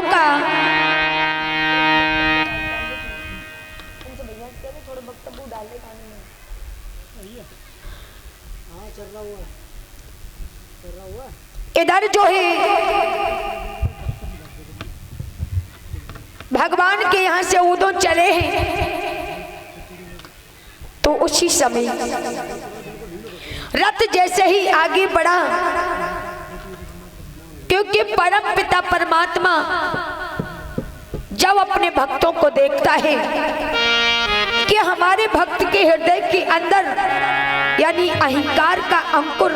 का इधर जो है भगवान के यहाँ से ऊधो चले हैं, तो उसी समय रथ जैसे ही आगे बढ़ा, क्योंकि परम पिता परमात्मा जब अपने भक्तों को देखता है कि हमारे भक्त के हृदय के अंदर यानी अहंकार का अंकुर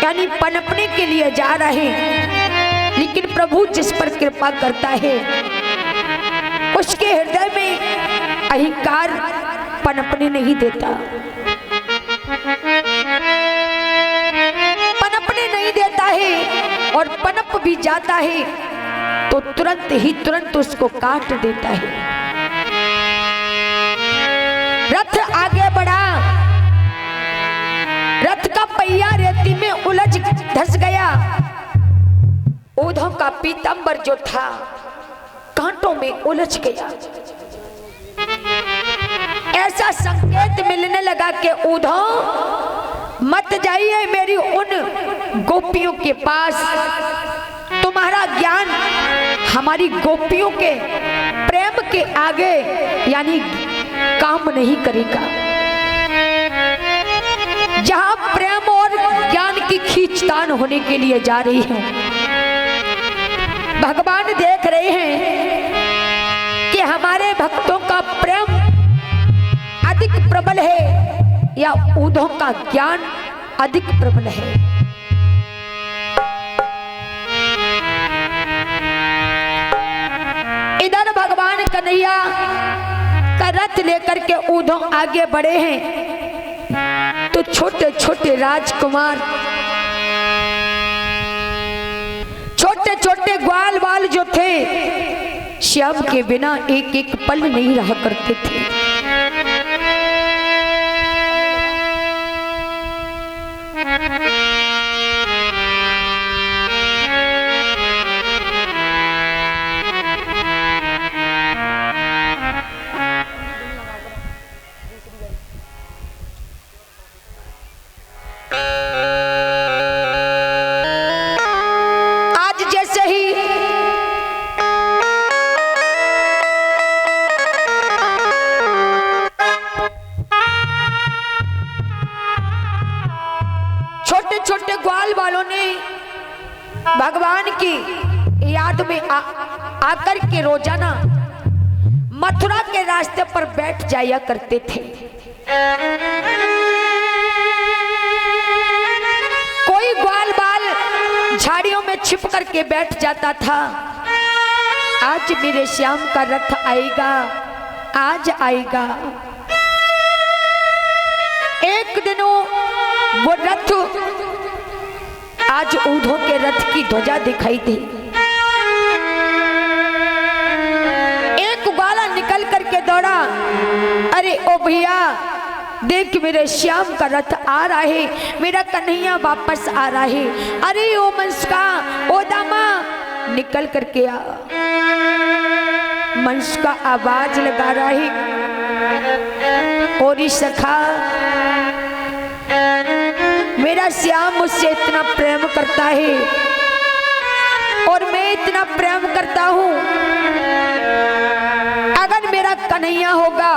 यानी पनपने के लिए जा रहे, लेकिन प्रभु जिस पर कृपा करता है उसके हृदय में अहंकार पनपने नहीं देता, पनपने नहीं देता है, और पनप भी जाता है तो तुरंत उसको काट देता है। रथ आगे बढ़ा, रथ का पहिया रेती में उलझ धस गया, ऊधों का पीतांबर जो था कांटों में उलझ गया। ऐसा संकेत मिलने लगा कि ऊधो मत जाइए मेरी उन गोपियों के पास, तुम्हारा ज्ञान हमारी गोपियों के प्रेम के आगे यानी काम नहीं करेगा। जहां प्रेम और ज्ञान की खींचतान होने के लिए जा रही है, भगवान देख रहे हैं कि हमारे भक्तों का प्रेम अधिक प्रबल है या ऊधों का ज्ञान अधिक प्रबल है। इधर भगवान कन्हैया का रथ लेकर के ऊधों आगे बढ़े हैं, तो छोटे छोटे राजकुमार, छोटे छोटे ग्वाल बाल जो थे श्याम के बिना एक एक पल नहीं रहा करते थे। छोटे ग्वाल वालों ने भगवान की याद में आकर के रोजाना मथुरा के रास्ते पर बैठ जाया करते थे। कोई ग्वाल बाल झाड़ियों में छिप करके बैठ जाता था, आज मेरे श्याम का रथ आएगा, आज आएगा। एक दिन वो रथ, आज ऊधों के रथ की ध्वजा दिखाई दी। एक ग्वाला निकल करके दौड़ा, अरे ओ भैया देख मेरे श्याम का रथ आ रहा है, मेरा कन्हैया वापस आ रहा है। अरे ओ मंसका, ओ दामा निकल करके आ। मंसका आवाज लगा रहा है, और सखा मेरा श्याम मुझसे इतना प्रेम करता है और मैं इतना प्रेम करता हूं, अगर मेरा कन्हैया होगा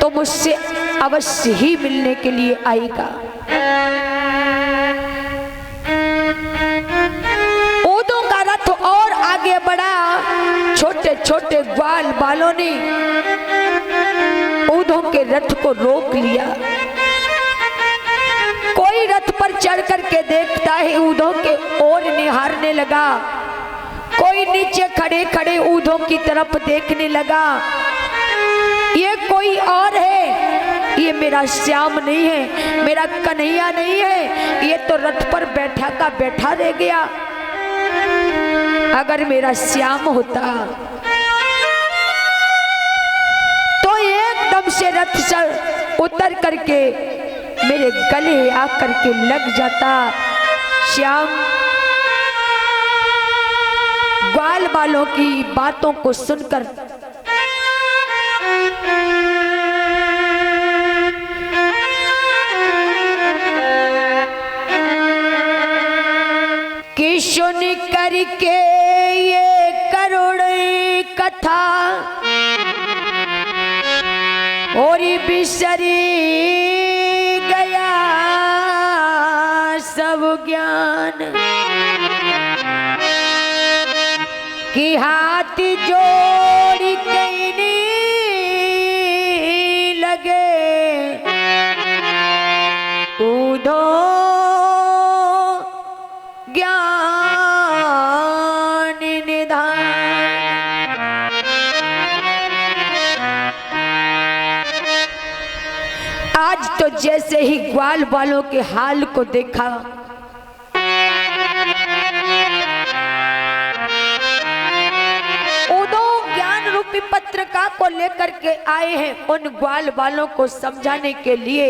तो मुझसे अवश्य ही मिलने के लिए आएगा। ऊधों का रथ और आगे बढ़ा, छोटे छोटे ग्वाल बालों ने ऊधों के रथ को रोक लिया। कोई रथ पर चढ़ करके देखता है ऊधों के ओर निहारने लगा, कोई नीचे खड़े खड़े ऊधों की तरफ देखने लगा। ये कोई और है, ये मेरा श्याम नहीं है, मेरा कन्हैया नहीं है, ये तो रथ पर बैठा का बैठा रह गया। अगर मेरा श्याम होता तो एकदम से रथ से उतर करके मेरे गले आकर के लग जाता। श्याम ग्वाल वालों की बातों को सुनकर कि सुन करके ये करुण कथा और बिसरी गया सब ज्ञान कि हाथ जोड़ कहने लगे कूदो ज्ञान निधान। आज तो जैसे ही ग्वाल वालों के हाल को देखा, पत्रिका को लेकर के आए हैं उन ग्वाल वालों को समझाने के लिए,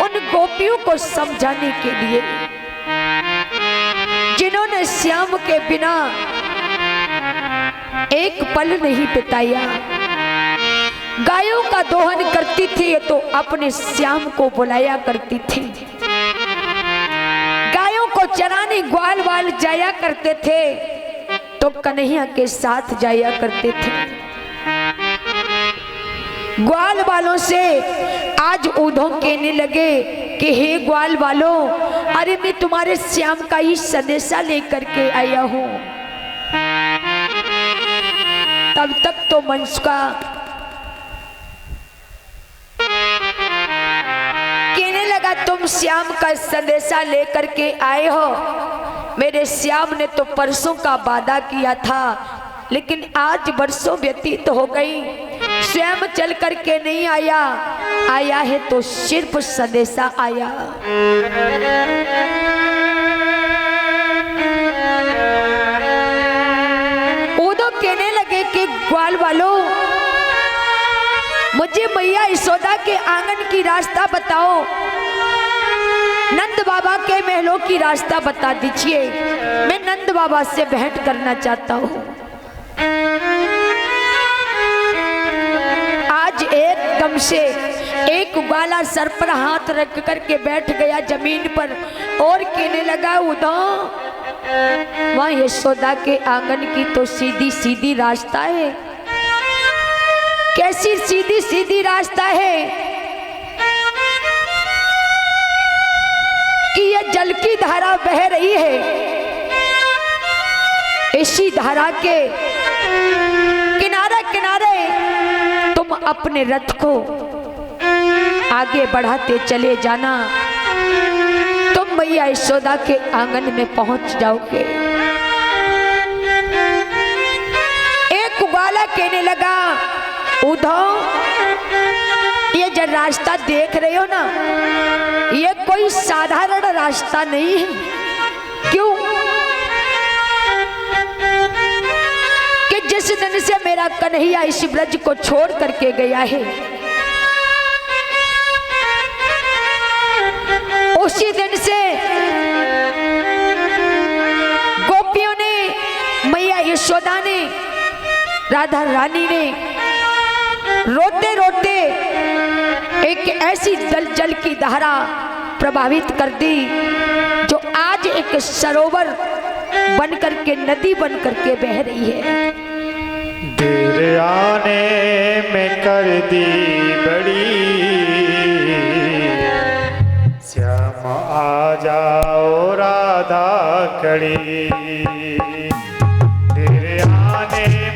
उन गोपियों को समझाने के लिए जिन्होंने श्याम के बिना एक पल नहीं बिताया। गायों का दोहन करती थी तो अपने श्याम को बुलाया करती थी। गायों को चराने ग्वाल वाल जाया करते थे तो कन्हैया के साथ जाया करते थे। ग्वाल वालों से आज उधो कहने लगे कि हे ग्वाल वालों, अरे मैं तुम्हारे श्याम का ही संदेशा लेकर के आया हूं। तब तक तो मंशुका कहने लगा तुम श्याम का संदेशा लेकर के आए हो। मेरे श्याम ने तो परसों का वादा किया था, लेकिन आज वर्षों व्यतीत हो गई, स्वयं चल करके नहीं आया। आया है तो सिर्फ संदेशा आया। उधो कहने लगे कि ग्वाल वालों, मुझे मैया यशोदा के आंगन की रास्ता बताओ, नंद बाबा के महलों की रास्ता बता दीजिए। मैं नंद बाबा से भेंट करना चाहता हूँ। आज एकदम से एक ग्वाला सर पर हाथ रख करके बैठ गया जमीन पर और कहने लगा उधो, वहां यशोदा के आंगन की तो सीधी सीधी रास्ता है। कैसी सीधी सीधी रास्ता है कि यह जल की धारा बह रही है। इसी धारा के किनारे किनारे तुम अपने रथ को आगे बढ़ाते चले जाना, तुम मैया यशोदा के आंगन में पहुंच जाओगे। एक ग्वाला कहने लगा उधो, ये जो रास्ता देख रहे हो ना, ये कोई साधारण रास्ता नहीं है। क्यों? कि जिस दिन से मेरा कन्हैया इस ब्रज को छोड़ करके गया है, उसी दिन से गोपियों ने, मैया यशोदा ने, राधा रानी ने रोते रोते एक ऐसी जल जल की धारा प्रभावित कर दी जो आज एक सरोवर बन करके, नदी बन करके बह रही है। देर आने में कर दी बड़ी, श्याम आ जाओ राधा कड़ी। देर आने